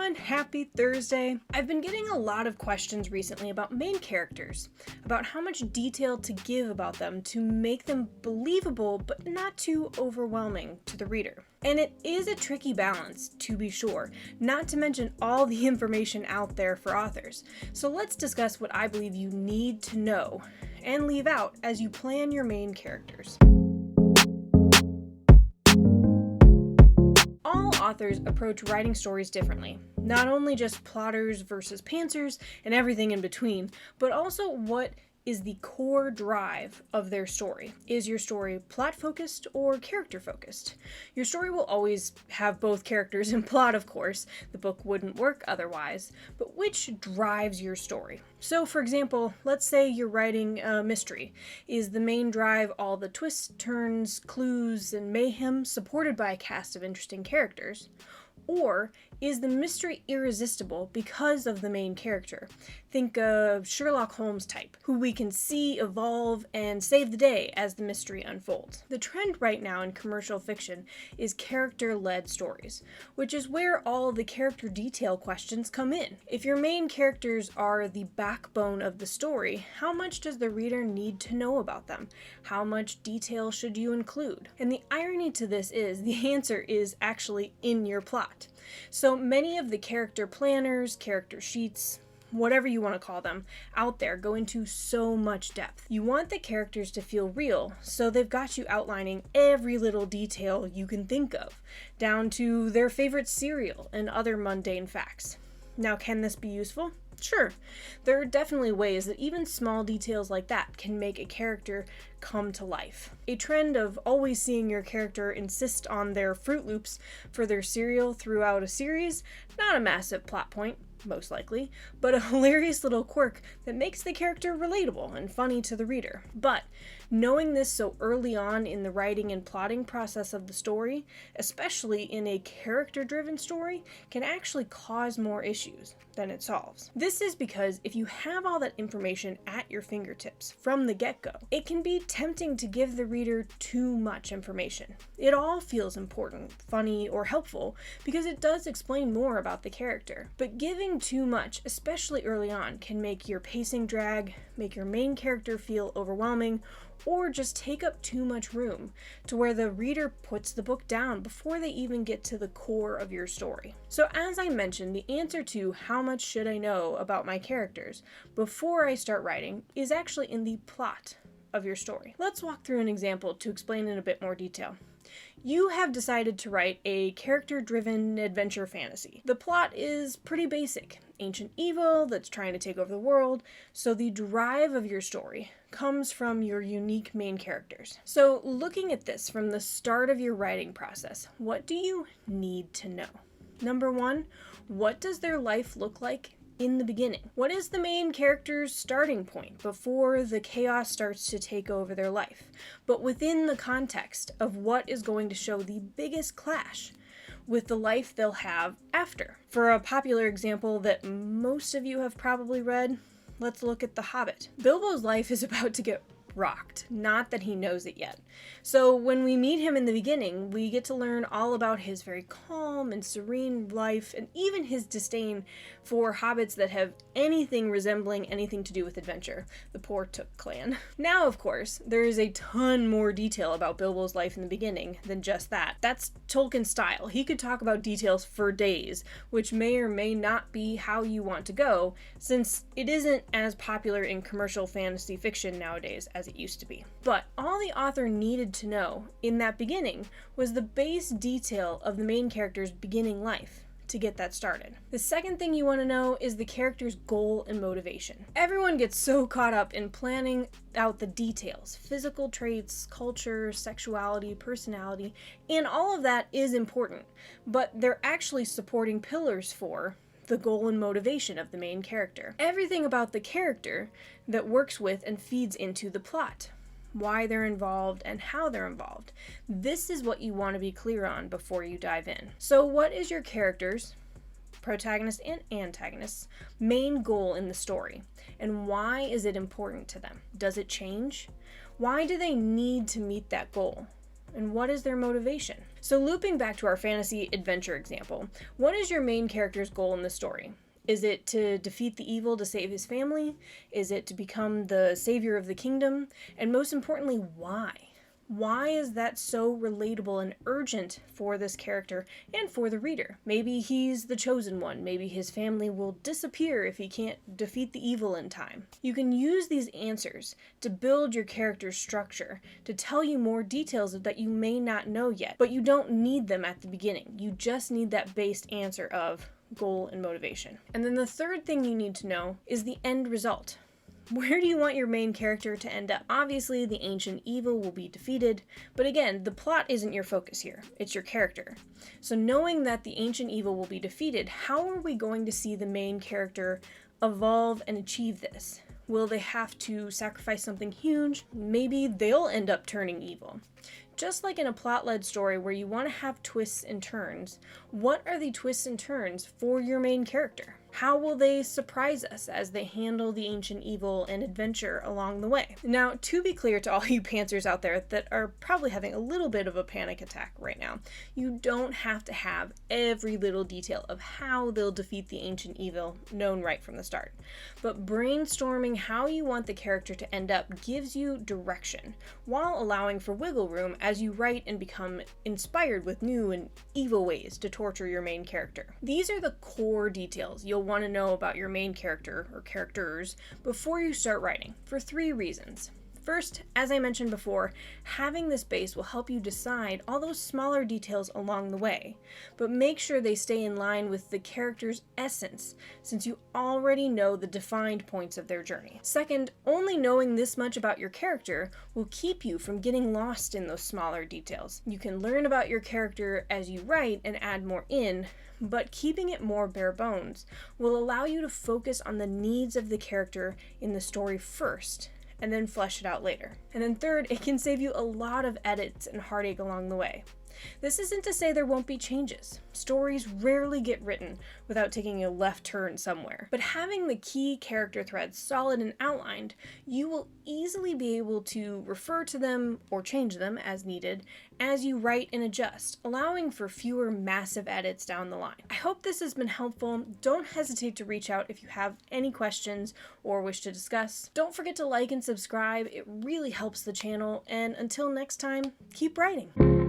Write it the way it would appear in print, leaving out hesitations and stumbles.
everyone, happy Thursday. I've been getting a lot of questions recently about main characters, about how much detail to give about them to make them believable but not too overwhelming to the reader. And it is a tricky balance, to be sure, not to mention all the information out there for authors. So let's discuss what I believe you need to know and leave out as you plan your main characters. All authors approach writing stories differently, not only just plotters versus pantsers and everything in between, but also what is the core drive of their story. Is your story plot-focused or character-focused? Your story will always have both characters and plot, of course. The book wouldn't work otherwise. But which drives your story? So, for example, let's say you're writing a mystery. Is the main drive all the twists, turns, clues, and mayhem supported by a cast of interesting characters? Or is the mystery irresistible because of the main character? Think of Sherlock Holmes type, who we can see evolve and save the day as the mystery unfolds. The trend right now in commercial fiction is character-led stories, which is where all the character detail questions come in. If your main characters are the backbone of the story, how much does the reader need to know about them? How much detail should you include? And the irony to this is the answer is actually in your plot. So many of the character planners, character sheets, whatever you want to call them, out there go into so much depth. You want the characters to feel real, so they've got you outlining every little detail you can think of, down to their favorite cereal and other mundane facts. Now, can this be useful? Sure. There are definitely ways that even small details like that can make a character come to life. A trend of always seeing your character insist on their Fruit Loops for their cereal throughout a series, not a massive plot point, most likely, but a hilarious little quirk that makes the character relatable and funny to the reader. But knowing this so early on in the writing and plotting process of the story, especially in a character-driven story, can actually cause more issues than it solves. This is because if you have all that information at your fingertips from the get-go, it can be tempting to give the reader too much information. It all feels important, funny, or helpful because it does explain more about the character. But giving too much, especially early on, can make your pacing drag, make your main character feel overwhelming, or just take up too much room to where the reader puts the book down before they even get to the core of your story. So as I mentioned, the answer to how much should I know about my characters before I start writing is actually in the plot of your story. Let's walk through an example to explain in a bit more detail. You have decided to write a character-driven adventure fantasy. The plot is pretty basic. Ancient evil that's trying to take over the world, so the drive of your story comes from your unique main characters. So looking at this from the start of your writing process, what do you need to know? Number one, what does their life look like in the beginning? What is the main character's starting point before the chaos starts to take over their life, but within the context of what is going to show the biggest clash with the life they'll have after? For a popular example that most of you have probably read, let's look at The Hobbit. Bilbo's life is about to get rocked, not that he knows it yet. So when we meet him in the beginning, we get to learn all about his very calm and serene life, and even his disdain for hobbits that have anything resembling anything to do with adventure, the Portook clan. Now, of course, there is a ton more detail about Bilbo's life in the beginning than just that. That's Tolkien's style. He could talk about details for days, which may or may not be how you want to go, since it isn't as popular in commercial fantasy fiction nowadays as it used to be. But all the author needed to know in that beginning was the base detail of the main character's beginning life to get that started. The second thing you want to know is the character's goal and motivation. Everyone gets so caught up in planning out the details, physical traits, culture, sexuality, personality, and all of that is important, but they're actually supporting pillars for the goal and motivation of the main character. Everything about the character that works with and feeds into the plot. Why they're involved and how they're involved. This is what you want to be clear on before you dive in. So what is your character's, protagonist and antagonist's, main goal in the story? And why is it important to them? Does it change? Why do they need to meet that goal? and what is their motivation? So looping back to our fantasy adventure example, what is your main character's goal in the story? Is it to defeat the evil to save his family? Is it to become the savior of the kingdom? And most importantly, why? Why is that so relatable and urgent for this character and for the reader? Maybe he's the chosen one. Maybe his family will disappear if he can't defeat the evil in time. You can use these answers to build your character's structure, to tell you more details that you may not know yet, but you don't need them at the beginning. You just need that base answer of goal and motivation. And then the third thing you need to know is the end result. Where do you want your main character to end up? Obviously, the ancient evil will be defeated, but again, the plot isn't your focus here. It's your character. So knowing that the ancient evil will be defeated, how are we going to see the main character evolve and achieve this? Will they have to sacrifice something huge? Maybe they'll end up turning evil. Just like in a plot-led story where you want to have twists and turns, what are the twists and turns for your main character? How will they surprise us as they handle the ancient evil and adventure along the way? Now, to be clear to all you pantsers out there that are probably having a little bit of a panic attack right now, you don't have to have every little detail of how they'll defeat the ancient evil known right from the start. But brainstorming how you want the character to end up gives you direction, while allowing for wiggle room as you write and become inspired with new and evil ways to torture your main character. These are the core details you'll want to know about your main character or characters before you start writing, for 3 reasons. First, as I mentioned before, having this base will help you decide all those smaller details along the way, but make sure they stay in line with the character's essence, since you already know the defined points of their journey. Second, only knowing this much about your character will keep you from getting lost in those smaller details. You can learn about your character as you write and add more in, but keeping it more bare bones will allow you to focus on the needs of the character in the story first, and then flesh it out later. And then third, it can save you a lot of edits and heartache along the way. This isn't to say there won't be changes. Stories rarely get written without taking a left turn somewhere. But having the key character threads solid and outlined, you will easily be able to refer to them or change them as needed as you write and adjust, allowing for fewer massive edits down the line. I hope this has been helpful. Don't hesitate to reach out if you have any questions or wish to discuss. Don't forget to like and subscribe. It really helps the channel. And until next time, keep writing.